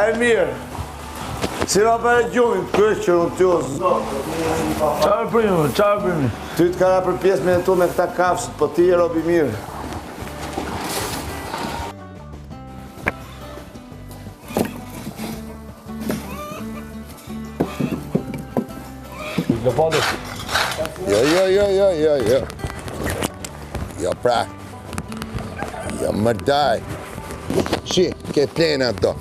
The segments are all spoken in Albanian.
A e mirë. Si ma për e gjumit, kërës që në tjozë. Qarë primi? Ty të kana për pjesë me në tu me këta kafshët, po ti e robi mirë. Jo. Jo pra. Jo më daj. Shi, ke plena do.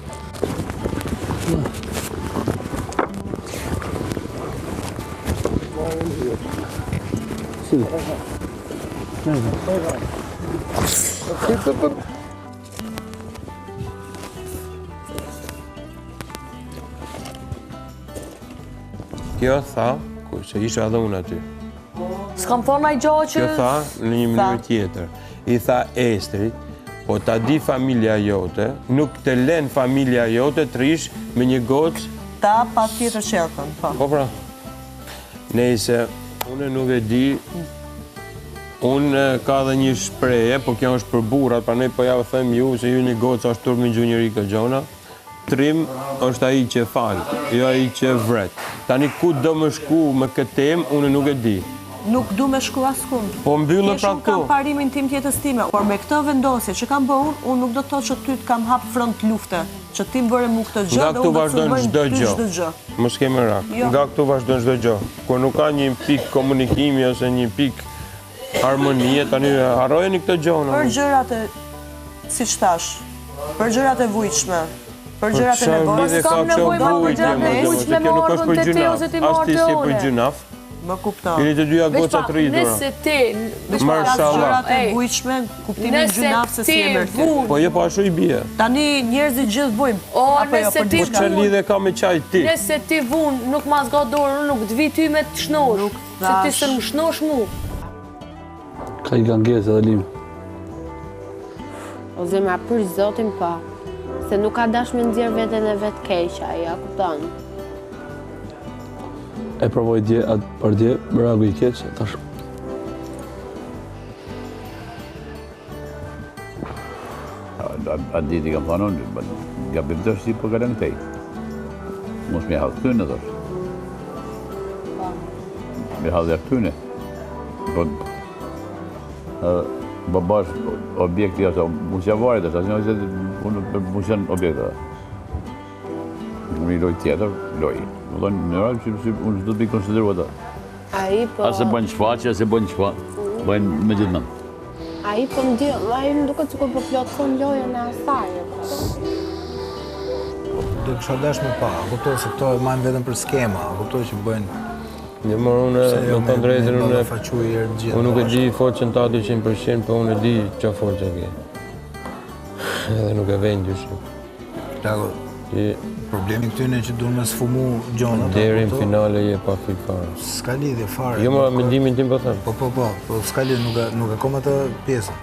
Kjo tha, që isha edhe unë aty. S'kam thonë ai gjohë që... Kjo tha në një mënyrë tjetër. I tha Estrit, po ta di familja jote, nuk të len familja jote të rish me një gocë. Ta pa tjetër sheltën, po. Po pra. Nejse, unë nuk e di, unë ka dhe një shpreje, po kjo është për burrat, pra ne po ja them ju se ju një gocë është turp një gjunjëri këgjona. Trim është ai që falë, jo ai që vret. Tani ku do më shku me këtë temë, unë nuk e di. Nuk du me shku askund. Po mbyllë pra këtu. Kam parimin tim tjetës time, por me këtë vendosje që kam bërë unë nuk do të thotë që ty të kam hap front lufte, që ti më bëre mu këtë gjë dhe unë do të bëjmë çdo gjë. Mos kemi rak. Nga këtu vazhdon çdo gjë. Kur nuk ka një pik komunikimi ose një pik harmonie, tani harrojeni këtë gjë. Për gjërat e, siç thash, për gjërat e vujtshme. Për gjërat e nevojshme. S'kam nevojë për gjërat e vujtshme me ardhën të te ose ti më ardhë te one. Më kupton. Jeni të dyja goca të rritura. Nëse ti, gjërat e vujtshme, kuptimin gjunaf se si e merr ti. Po jo po ashtu i bie. Tani njerëzit gjithë vujmë. Nëse ti çfarë lidhje ka me çaj ti? Nëse ti vun, nuk ma zga dorë, nuk të vi ty me të shnosh. Se ti se më shnosh mu. Ka i ganges edhe lim. O zemra për zotin pa. Se nuk ka dash me nxjerr veten e vet keq, ja kupton. E provoj dje, atë për dje, ragu i keq, tash. Atë ditë i kam thonë unë, gabim të është si për kalen tej. Mos me halë këtyne, thosh. Me halë dhe këtyne. Babash objekti është, musjavarit është, unë musjan objekte. Unë i loj tjetër, loj. Në rrallë që unë do të bëj konsideru ata. Ase bëjnë shfaqe, ase bëjnë shfaqe. Bëjnë me gjithmën. A i po më duket sikur po plotëson lojën e asaj. Do kisha dash me pa, kuptoj se këto e majnë vetëm për skema, kuptoj që bëjnë... Një mërë unë, me të drejtën unë nuk e di forcën ta 200%, po unë e di që forcë e ke. Edhe nuk e vejnë dyshim. Lago, problemi këtyne që du me sfumu gjonat. Deri në finale je pa fit fare. S'ka lidhje fare. Jo më mendimin tim po them. Po s'ka lidhje, nuk e kom atë pjesën.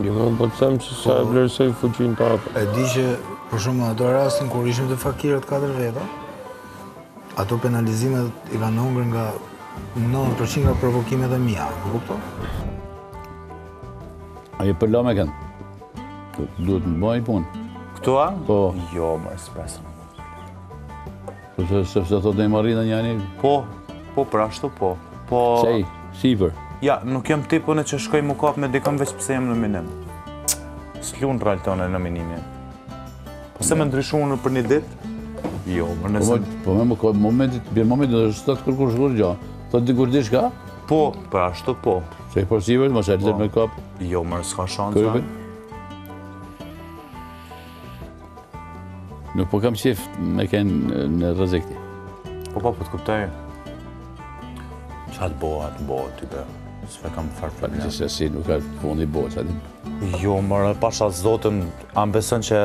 Jo më po të them që sa e vlerësoj fuqinë ta. E di që, për shumë ato rastin, kur ishim të fakirët 4 veta, ato penalizimet i kanë hongër nga 90% nga provokimet e mia, më kupto? Aje për la me kënë. Duhet më bëj punë. Këtu a? Po. Jo, më s'pesëm. Se thot dhe i marrë në njani? Po, për ashtu po. Qej, sipër. Ja, nuk jam tipun e që shkoj mu kap me dikon veç pëse jem në minim. S'lun rrallë tone në minimin. Pëse me ndryshu unë për një dit? Jo, më nëse... Po me më momentit, bjerë momentit është të të kërkur shkur gja. Thot dikur di shka? Po, për ashtu po. Se i për sipër, mos e lër me kap? Jo, më s'ka shansë. Nuk po kam qef me kënë në rëzikti. Po të kuptaj. Qa të boha, ty be. S'fe kam farë problem. Që si nuk ka fundi boha, qa din? Jo, mërë, pasha zotën, am beson që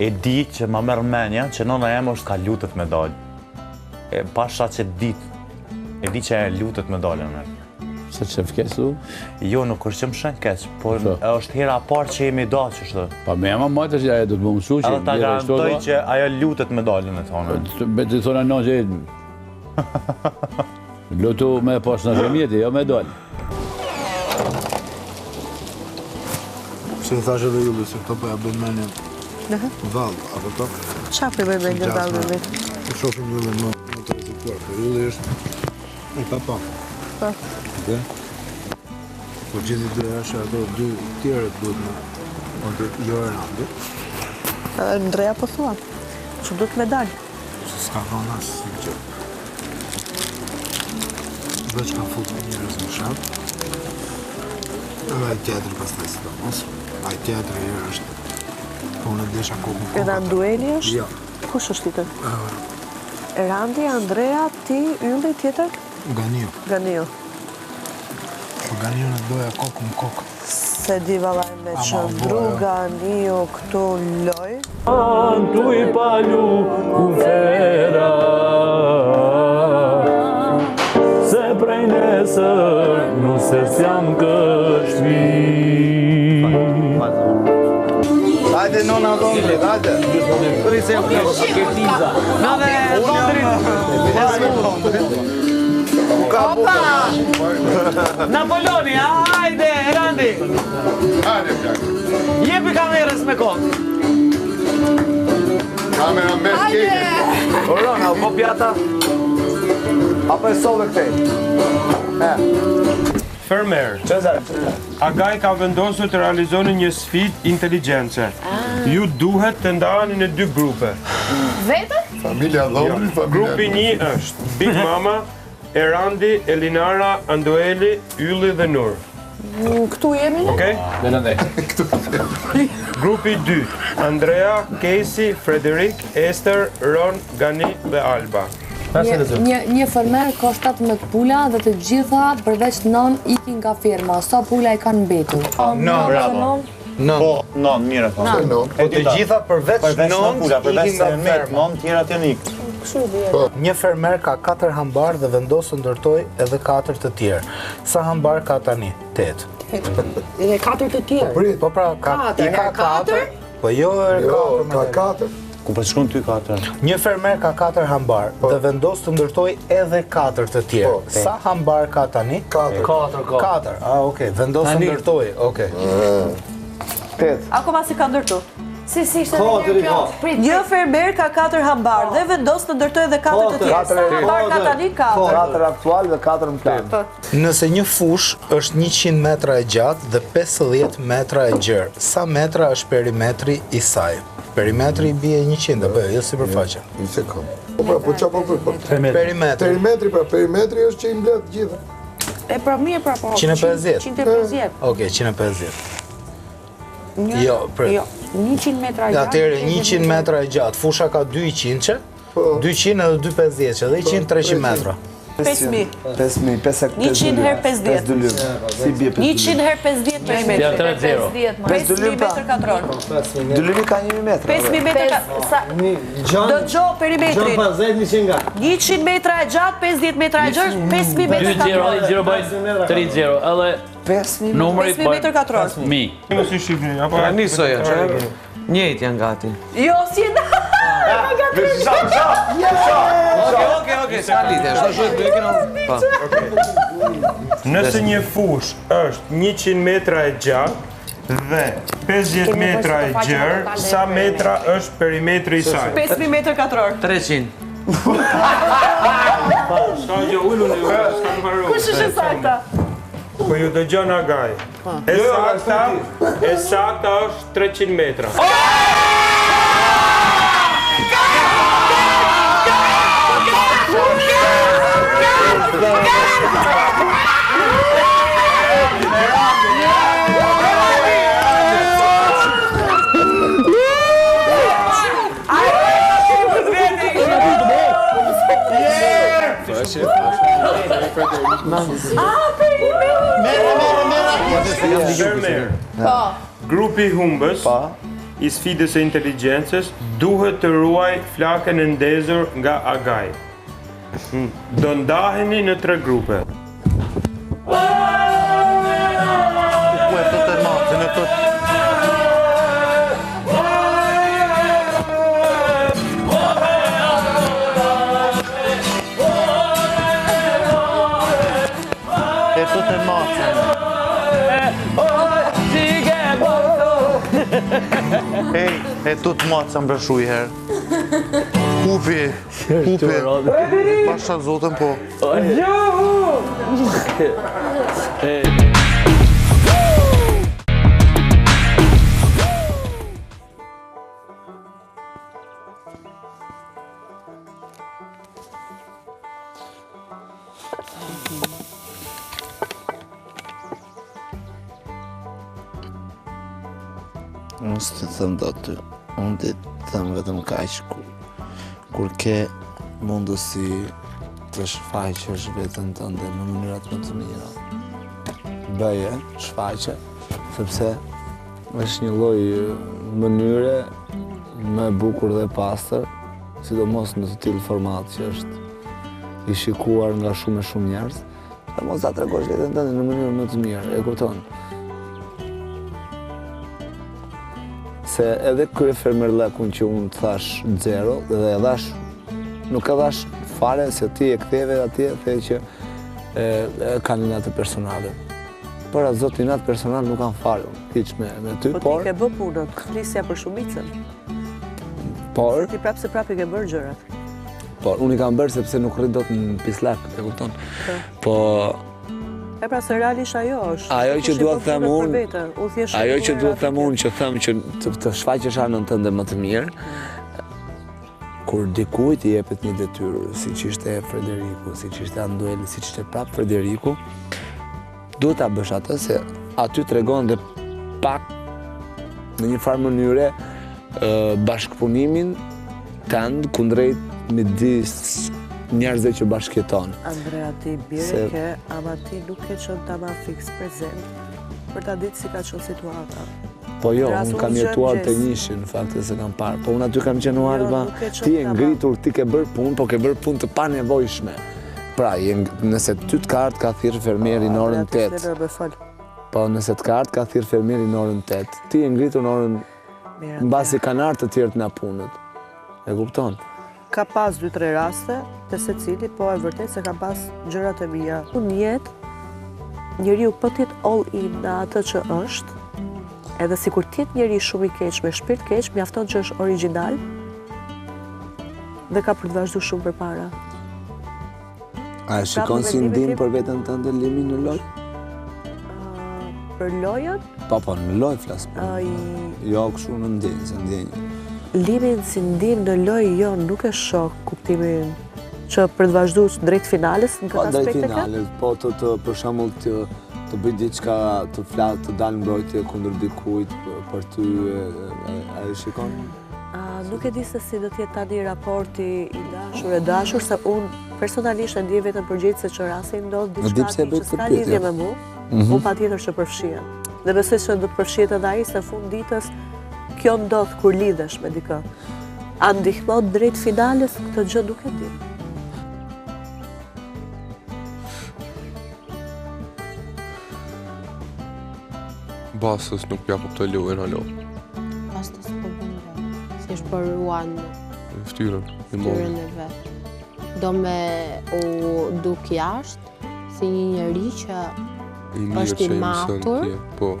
e di që ma merë menja, që nëna eme është ka lutët me dalë. Pasha që e di që e lutët me dalë në mërë. Se që fkeq tu? Jo, nuk është që më shenë keq, por është hera parë që jemi da që shtë. Pa me ama majtë që aje do të më mësu që... Edhe ta garantoj që ajo lutet me dalën e tonë. Me të thona në që lutu me pas në shëmjeti, jo me dalë. Se i thashe dhe jullu, se këto po ja bëjnë menje Vallë, apo to? Qa për bëjmë e një vallë me? Të shofim yllën më të rrezikuar, për ylli është e pa. Dhe? Po gjithi dy është ato dy tjerët duhet në jo Erandi. Ndreja po thua, që duhet me dalë. Se s'ka thonë asë në që. Dhe që ka fut me njërës në shatë. Edhe ajë tjetëri pas të si do mos. Ajë tjetëri është. Po unë desha kokën. Edhe Andueli është? Jo. Kush është tjetër? Erandi, Andrea, ti, ylli tjetër? Ganio. Po Ganio në doja kokë. Se di valaj me qëndru Ganio këtu loj. Tu i palu ku vera, se prej nesër nuse s'jam kështmi. Hajde nona Londrit, hajde. Kërise e kërtiza. Nove Londrit. Opa! Napoloni, hajde, Erandi. Hajde, plak. Jepi kamerës me kokë. Kamera me skejtë. Orona, po pjata. Apo e sove këtej. Fermer. Agaj ka vendosur të realizoni një sfidë inteligjencë. Ju duhet të ndaheni në dy grupe. Vetëm? Familja Londri, Grupi 1 është Big Mama, Erandi, Elinara, Andueli, Ylli dhe Nur. Këtu jemi në? Okej? Grupi 2, Andrea, Casey, Frederik, Ester, Ron, Gani dhe Alba. Një fermer ka 17 pula dhe të gjitha përveç 9 ikin nga firma. Sa pula i kanë mbetur? Bravo. Po, 9, mire po. Po të gjitha përveç 9 pula, përveç se në metë, 9 tjera të nikë. Një fermer ka 4 hambar dhe vendosë ndërtoj edhe 4 të tjerë. Sa hambar ka tani? 8. Edhe 4 të tjerë? Po pra, i ka 4? Po jo, ka 4. Ku për shkun ty 4? Një fermer ka 4 hambar dhe vendosë të ndërtoj edhe 4 të tjerë. Sa hambar ka tani? 4. 4, okej, vendosë të ndërtoj, okej. 8. Ako masi ka ndërtu? Si ishte dhe një plot? Një fermer ka 4 hambar dhe vendos të ndërtoj edhe 4 të tjerë. Sa hambar ka tani? 4. 4 aktual dhe 4 në plan. Nëse një fush është 100 metra e gjatë dhe 50 metra e gjerë, sa metra është perimetri i saj? Perimetri i bie 100, apo jo sipërfaqe. Një sekund. Po pra, po çfarë po thotë? Perimetri. Perimetri është që i mbledh gjitha. E pra mirë pra po. 150. 150. Okej, 150. Jo, prit. Jo, 100 metra e gjatë. Atëherë 100 metra e gjatë, fusha ka 200, 200 edhe 250, dhe 100 300 metra. 5.000. 5.000, 100 herë 50. 5 lymë. Si bie 5 lymë? 100 herë 50 perimetri. 5.000 metër katror. 2 lymë ka 1 metër. 5.000 metër katror. Do gjo perimetrin. 100 metra e gjatë, 50 metra e gjërë, 5.000 metër katror. 2-0 bëjt 3-0, edhe 5.000 numëri 5.000 metër katror. mi. Më si shifni, apo Nisoja, njëjtë janë gati. Jo, si da! Okej, s'ka lidhje, çdo gjë do e kemi. Po. Nëse një fush është 100 metra e gjatë dhe 50 metra e gjerë, sa metra është perimetri i saj? 5.000 metër katror. 300. Ska gjë ullun e s'ka në varu. Kush është e sakta? Po ju dëgjon Agaj. E sakta është 300 metra. Grupi humbës i sfidës e inteligjencës duhet të ruaj flakën e ndezur nga Agaj. Do ndaheni në 3 grupe. E tu të matë që më bëshu i herë. Hupi. Pasha zotën po. Unë së të thëmë do të, unë të thëmë vetëm kaq kur ke mundësi të shfaqesh veten tënde në mënyrat më të mira. Bëje, shfaqe, sepse është një lloj mënyre më e bukur dhe pastër, sidomos në të tillë format që është i shikuar nga shumë njerëz, dhe mos ta tregosh veten tënde në mënyrë më të mirë, e kupton? Se edhe kryefermerllakun që unë të thash 0 dhe e dhash, nuk e dhash fare se ti e ktheve atje the që kanë natë personale. Por atë zoti natë personal nuk kanë fare, hiç me ty, por... Po ti ke bë punët, flisja për shumicën. Por... Ti prapë se prapë i ke bërë gjërat. Por, unë i kam bërë sepse nuk rrit dot në pislak, e kupton? Po... E pra se realisht ajo është. Ajo që duhet të them unë, që them që të shfaqesh anën tënde më të mirë, kur dikujt i jepet një detyrë, siç ishte Frederiku, siç ishte Andueli, siç ishte prapë Frederiku, duhet ta bësh atë se aty tregon dhe pak në një farë mënyre bashkëpunimin tënd kundrejt midis njerëzve që bashkëjeton. Andrea, ti bire ke, ama ti nuk ke qënë ta ma fix prezent për ta ditë si ka qënë situata. Po jo, unë kam jetuar të njëshin, në fakt se kam parë. Po unë aty kam qenë në Alba, ti e ngritur, ti ke bërë punë, po ke bërë punë të panevojshme. Pra, nëse ty të kartë ka thirë fermieri në orën 8. Po, nëse të kartë ka thirë fermieri në orën 8. Ti e ngritur në orën, në basi kanartë të tjertë nga punët. E kupton? Ka pas 2-3 raste, të se cili, po e vërtet se ka pas gjërat e mija. Unë jetë, njeriu po tjetë all in në atë që është, edhe si kur tjetë njeri shumë i keq, me shpirt keq, mjafton që është original, dhe ka për të vazhdu shumë për para. A e shikon si ndim për vetën të ndëllimi në loj? Për lojën? Po, në loj flasë. Jo, këshu në ndjenjë, se ndjenjë. Limin si ndim në loj, jo, nuk e shok kuptimin që për të vazhdu drejt finales në këtë aspekte ka? Drejt finales, po të për shembull të bëj diçka, të flasë, të dalë mbrojtje kundër dikujt për ty, a e shikon? Nuk e di se si do t'jetë tani raporti i dashur, se unë personalisht e ndjej vetëm përgjegjëse që rasti ndodh diçka që s'ka lidhje me mua, unë patjetër që përfshihem. Dhe besoj se do të përfshihet edhe ai se fund ditës kjo ndodh kur lidhesh me dikë. A ndihmon drejt finales, këtë gjë nuk e di. Bastës nuk pja kuptoj lojën, alo. Bastës po bën lojë. Si është për ruan ftyrën e vetë. Do me u duk jashtë si një njeri që është i matur,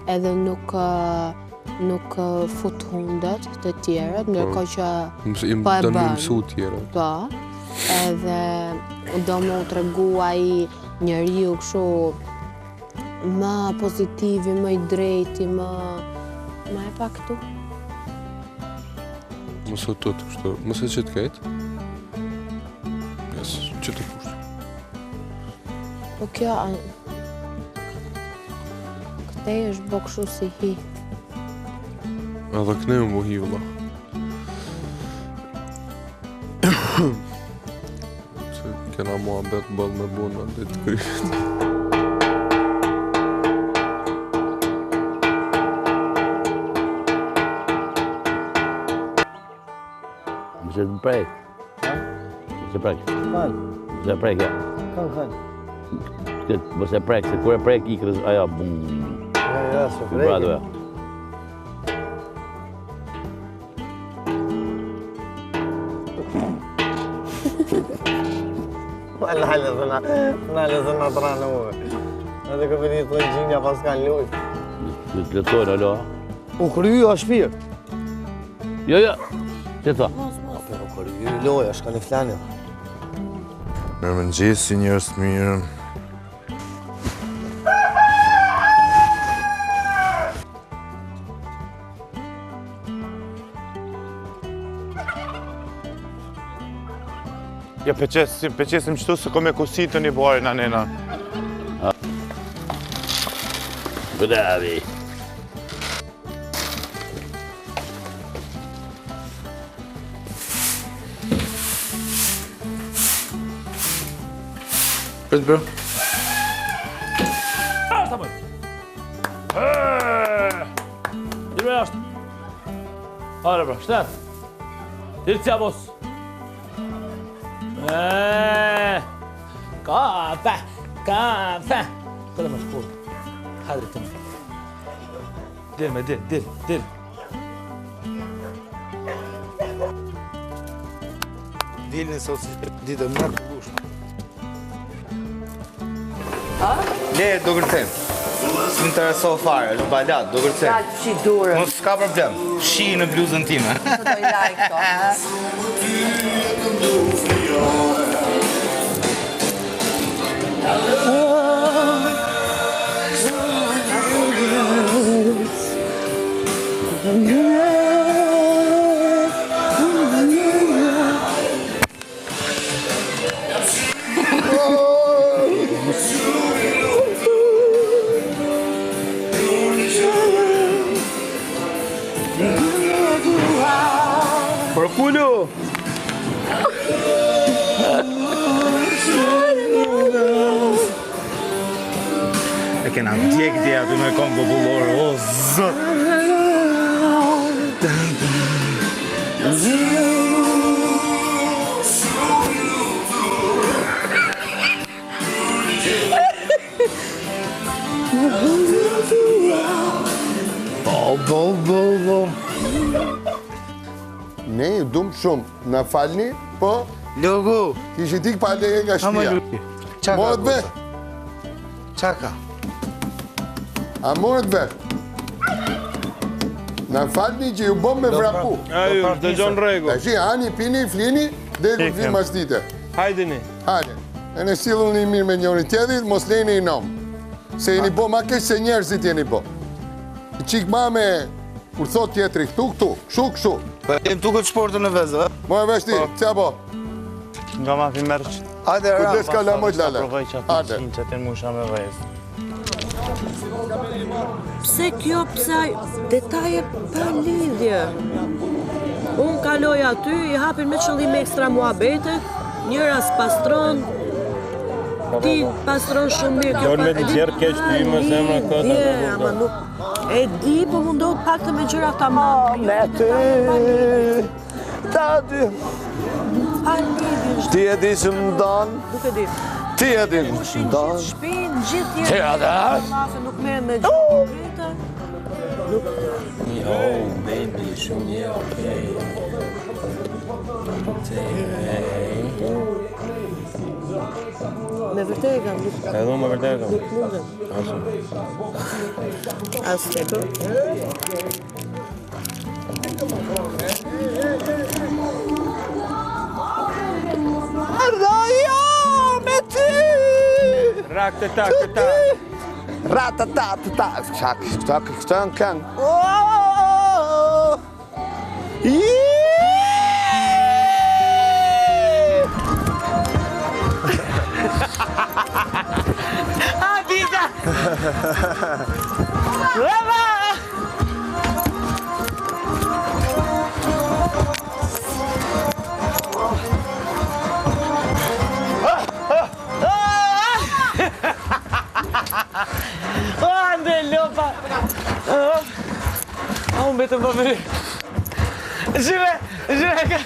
edhe nuk fut hundet të tjerët, ndërkohë që po e bën. Po, edhe do më u tregu ai njeriu kështu më pozitivi, më i drejti, më e pa këtu. Mos o të kështu, mos e që të ketë? Që të kushtë? Po kjo, këtej është bo kështu si hi. Edhe këne më bo hi, vëlla. Që kena mua betë bëllë me bunë, dhe të kryshtë. Më që të më prejkë. Më që prejkë. Më që prejkë, ja. Më që prejkë, se kur e prejkë i kërës, aja, bum. Ja, se prejkë. Nalë zë në të ranë uve. Në të këpë një të gjinja pas kanë lujtë. Të letojnë, alo? U kryu a shpirë. Jo, që tha? U kryu loja, shka një flani. Mirë më gjithë si njërës të mirë. Ja peqesim qëtu se kom e kusitën i bojë në nena. Bravi. Prit bro. Ashtë apoj. Dirme ashtë. Are bro, shtet. Dirë cja bos. Kafe. Këtë më shkur. Hadri të më. Dirë me dirë. Dilni sot si ditë më të gushme. Le, do kërcem. Së më intereso fare, lë balat, do kërcem. Kalë fshi durë. Mos s'ka problem, shi në bluzën time. Të doj like Përpullu! E kena djek dje aty me kom popullore, o zët! Bo. Ne ju dumë shumë, në falni, po? Logu! Kishë tik pa lege nga shpia. Morët ve? Qaka? A morët ve? Në falni që ju bom me vrapu. A ju, të gjonë regu. Ta shi, ani, pini, flini, dhe ku finë mastite. Hajdini. Hajde. E në silun një mirë me njëri tjedit, mos lejni i nomë. Se jeni bo, ma kesh se njerëzit jeni bo. I qik ma me, kur thot tjetëri, këtu, shu. Jem tu këtë shportën në vezë, Mojë veshti, qa bo? Nga ma fi mërë që... Hajde, ra. Kërdes ka la mojt lala. Provoj që atë qinë që t'in musha me vajzë. Pse detaje pa lidhje. Unë kaloj aty, i hapin me qëllim ekstra muhabetet, njëra s'pastron, ti pastron shumë mirë. Dorë me të gjerë keq ty më zemra këta. Ama nuk... E di, po mundohet pak të me gjëra ta ma. Me ty, ta dy. Pa lidhje. Ti e di që më donë. Nuk e di. Ti e di që më donë. Shpinë, gjithë Ti e di. Nuk merë me gjë konkrete. Jo, baby, shumë je okej. Me vërtej kam, nuk... Edhe unë me vërtej kam. Nuk mundem. Asë tepër. Ardoja me ty! Rak të ta. Ratatata. Këtë në këngë. Avisa! Leva! Ande, lopa! Unë betëm për mëri. Zhyve ka...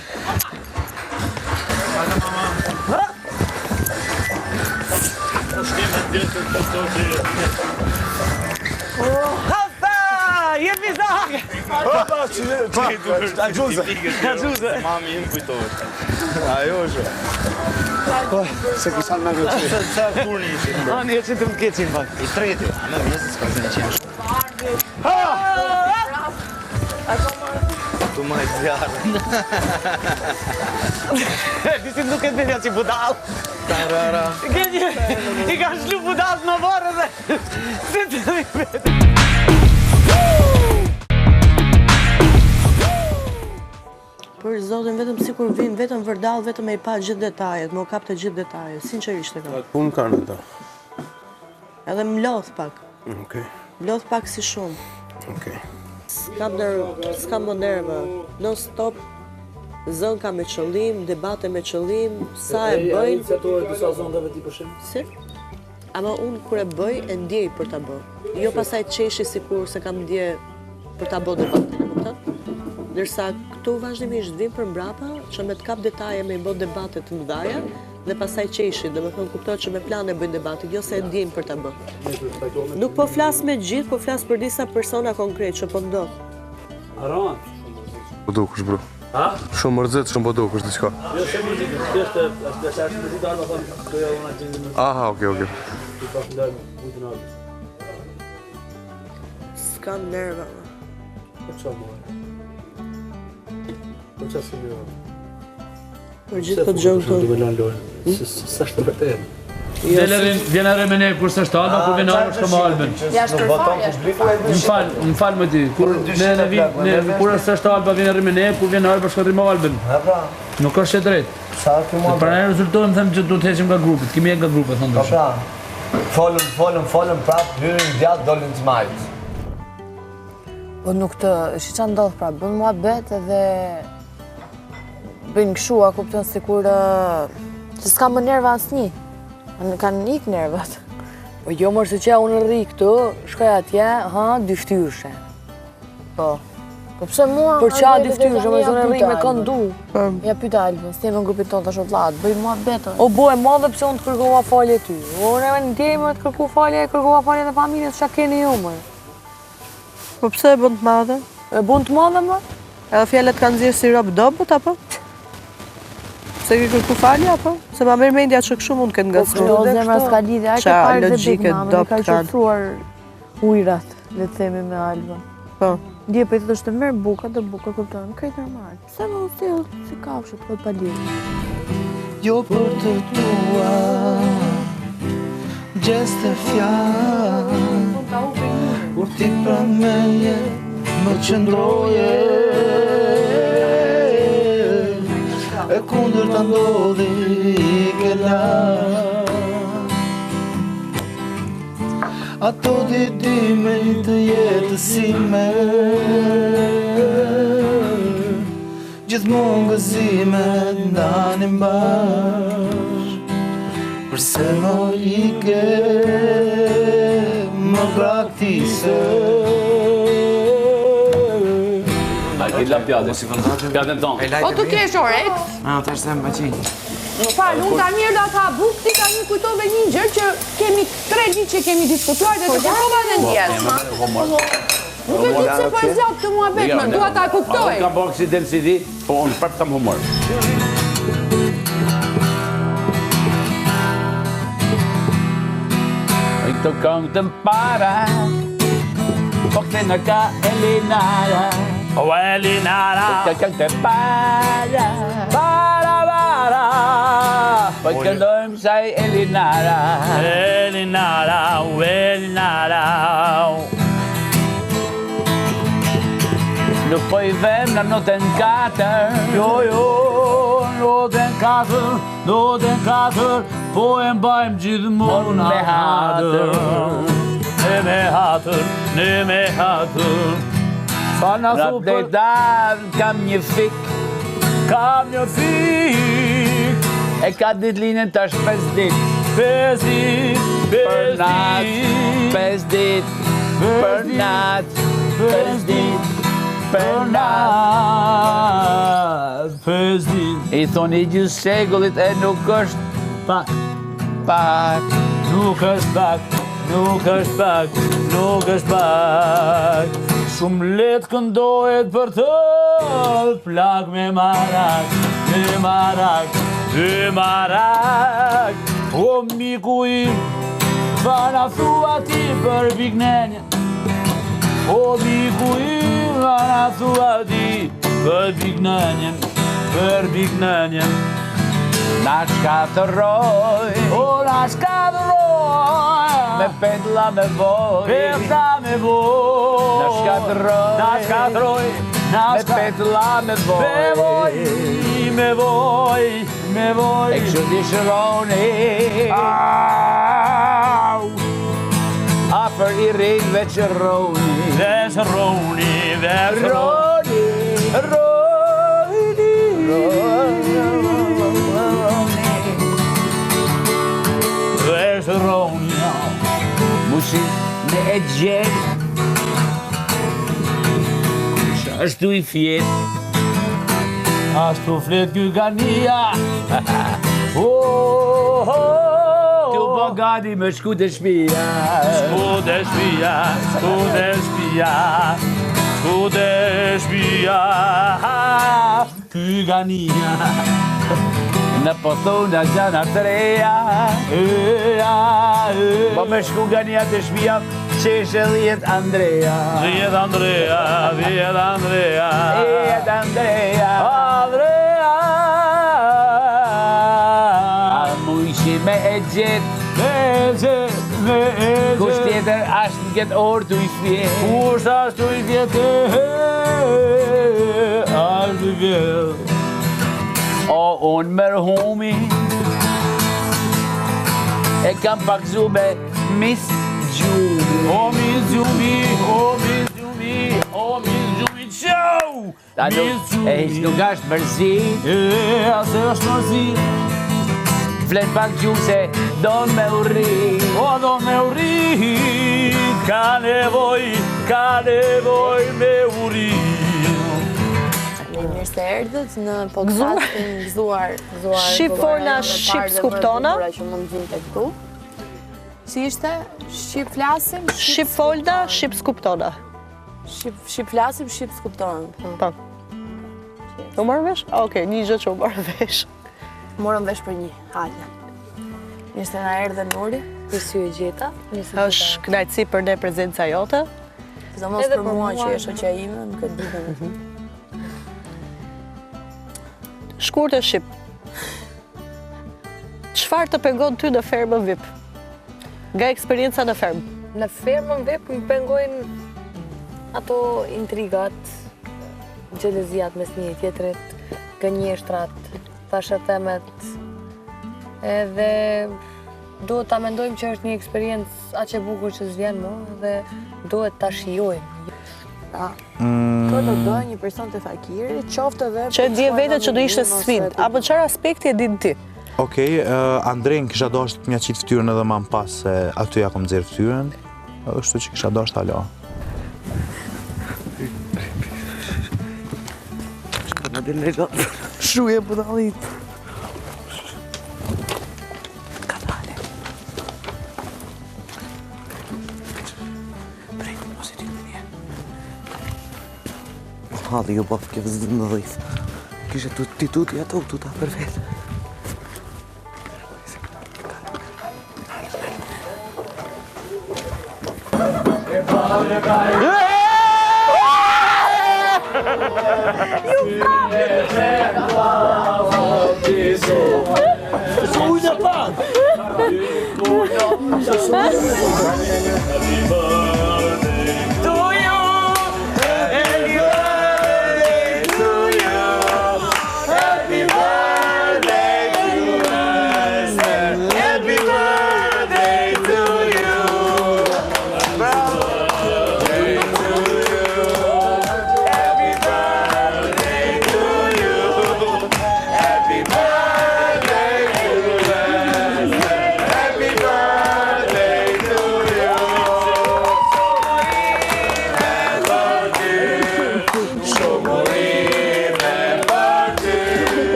Hafta! Jetë vizak! Opa, që gjuzë. Mami im kujtohet. Ajo është. Se kishan me gëtë. Sa kur një ishë? Ani e që të më keqin pak. I treti. A me vjesë s'ka të në qenë. Tu më e zjarë. Disi nuk e të vedja që budal. Tarara. I ka shlu budal në vorë dhe... Se të dhe vetë. Për zotin, vetëm si kur vim, vetëm vërdall, vetëm e i pa gjithë detajet, më kap të gjithë detajet, sinqerisht e ka. Punë kanë ata. Edhe më lodh pak. Okej. Lodh pak si shumë. Okej. S'kam më nerva, non stop, zën ka me qëllim, debate me qëllim, sa e bëjnë... Se to e disa zëndave ti përshim? Si? Ama unë kur e bëj, e ndjej për ta bë. Jo pasaj qeshi si kur se kam ndje për ta bë debatin, e kupton? Ndërsa këtu vazhdimisht vim për mbrapa, që me të kap detaje me i bë debate të mëdhaja, dhe pasaj qeshi, dhe me thënë kuptoj që me plan e bëjnë debatin, jo se e ndjejmë për ta bë. Nuk po flas me gjithë, po flas për disa persona konkret që po ndodh. Aron? Po dukesh, bro. Ha? Shumë mërzit, shumë po dukesh diçka. Jo, se më ditë, është mërzit arma, thonë, doja unë atë gjendë. Aha, okej. Ti pa ndajmë, bujtë në ardhës. S'kam nerva. Po qa mojë? Po qa si mjë? Për gjithë të gjënë të... Sa shtë vërtet? Vjen arë me ne kur së shtë alba, kur vjen arë shko më albën. Ja shkërfarja. Më falë më ti, kur së shtë alba vjen arë me ne, kur vjen arë shko më albën. Nuk është që drejt. Pra ne rezultojmë thëmë që du të heqim nga grupit, kemi e nga grupit, thëmë dështë. Folëm prapë, hyrin gjatë, dolin të majtë. Po nuk të, shi që ndodhë pra, bënë mua bet edhe bëjnë këshu, a kupton si kur që s'ka më nerva asnjë, kanë ik nervat. Po jo mërë se që unë rri këtu, shkoj atje, dy ftyrëshe. Po. Po pse mua... Për qa dy ftyrëshe, më zonë rri me këndu. Ja pyta Albën, s'ti në grupit tonë të shotlatë, bëjnë mua betë. O bo e madhe pse unë të kërkova falje ty. O ne në ndjejmë të kërkova falje dhe familjes, qa keni ju më. Po pse e bën të madhe? E bën të madhe më? Edhe fjallet kanë zirë si robë dobët, apo? Se ke kërku falje, apo? Se ma mërë mendja që këshu mund këtë nga së Po zemra s'ka lidhja, e ke parë dhe bit mamën, e ka qëtruar ujrat, le të themi me Albën. Po. Ndje për i të është të merë buka dhe buka këpëtonë, krejtë normal. Se më ustilë si kafshët, këtë pa lidhë. Jo për të tua, gjeste fjallë, kur ti prameje, më qëndroje, e kundër të ndodhi ke la. Ato ditime të jetësime, gjithmonë gëzime ndanim bash. Përse më ike, më praktise. La pjatën. Pjatën tonë. O të kesh orek? Të është them baqin. Falë, unë ta mirë da ta buk, ti ta një kujtove një gjërë që kemi 3 ditë që kemi diskutuar dhe të kërkova dhe ndjesë. Nuk e ditë se po e zjatë të mua betë, më duha ta kuptoj. Unë kam bërë kësi delë si di, po unë prapë kam humor. E këto këngë të mpara, po këte në ka Elinara. O Elinara, Ka këngë të para, po këndojmë saj Elinara. Elinara, Elinara. Nuk po i vem në notën 4. Jo, notën 4, po e mbajmë gjithmonë me hatër. Ne me hatër. Sa në Në thupër, pledar kam një fik, e ka dit linën tash 5 dit. 5 dit, Për nat, 5 dit, për nat, 5 dit, për nat. 5 dit. I thoni gjysë shekullit e nuk është Pak, nuk është pak. Shumë letë këndohet për të plak me marak. O miku im, fa na thua ti për piknenje. O biku im, na thua ti, për biknënjen, na shkatëroj, o na shkatëroj, me petla me voj, na shkatëroj, me petla me voj, me voj, e kështu t'i shëroni, afer i rejnë veqëroni, Roni, mushi me e gjenë, ashtu i fjet, ashtu flet ky gania, t'u po gati me shku të shpia, ky gania, në po thona gjana të reja, po me shku gania të shpia, qeshe dhjet Andrea. A mujshi me e gjet, kush tjetër ashtë në këtë orë t'u i fjet. O unë mërhumi, e kam pakzu me Miss Gjumi. O Miss Gjumi, qau! E hiq nuk ashtë mërzi, ase është mërzi. Flet pak gjumë se don me urri, ka nevoj me urri. Mirë se erdhët në podcastin Gëzuar. Shqip folna, shqip skuptona. Që mund gjim të këtu. Si ishte? Shqip flasim? Shqip folna, shqip skuptona. Shqip flasim, shqip skuptona. Po. U marrë vesh? Okej, një gjë që u marrë vesh. Morëm vesh për një, hajde. Mirë se na erdhe Nuri, për sy e gjeta. Është kënaqësi për ne prezenca jote. Zëmos për mua që e shoqja ime në këtë ditën. Shkurt e shqip. Çfarë të pengon ty në fermën VIP? Nga eksperienca në fermë? Në fermën VIP më pengojnë ato intrigat, gjelezijat mes një tjetrit, gënjeshtrat, tashatemet, edhe duhet ta mendojmë që është një eksperiencë aq e bukur që s'vjen më dhe duhet ta shijojmë. Kjo do bëjë një person të fakiri, qoftë edhe... Që e dje vete që do ishte sfidë, apo çfarë aspekti e din ti? Okej, Andrejn kisha dosht m'ja qitë ftyrën edhe ma m'pas se aty ja kom dzirë ftyrën, është që kisha dosht alo. Shuje budalit. Kanale. Drejt, mos e ti në një. Halli jo bafë ke vëzit në dhejth. Kishe ti tuti ato, tuta për vetë.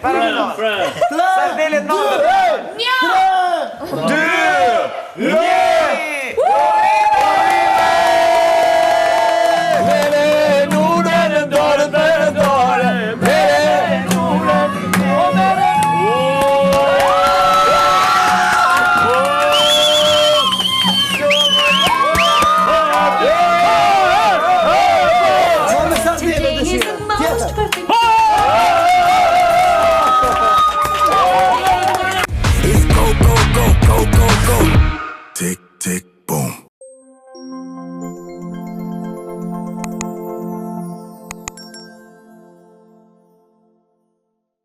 Sa delet notën? 2, 1. Tick, tick, boom.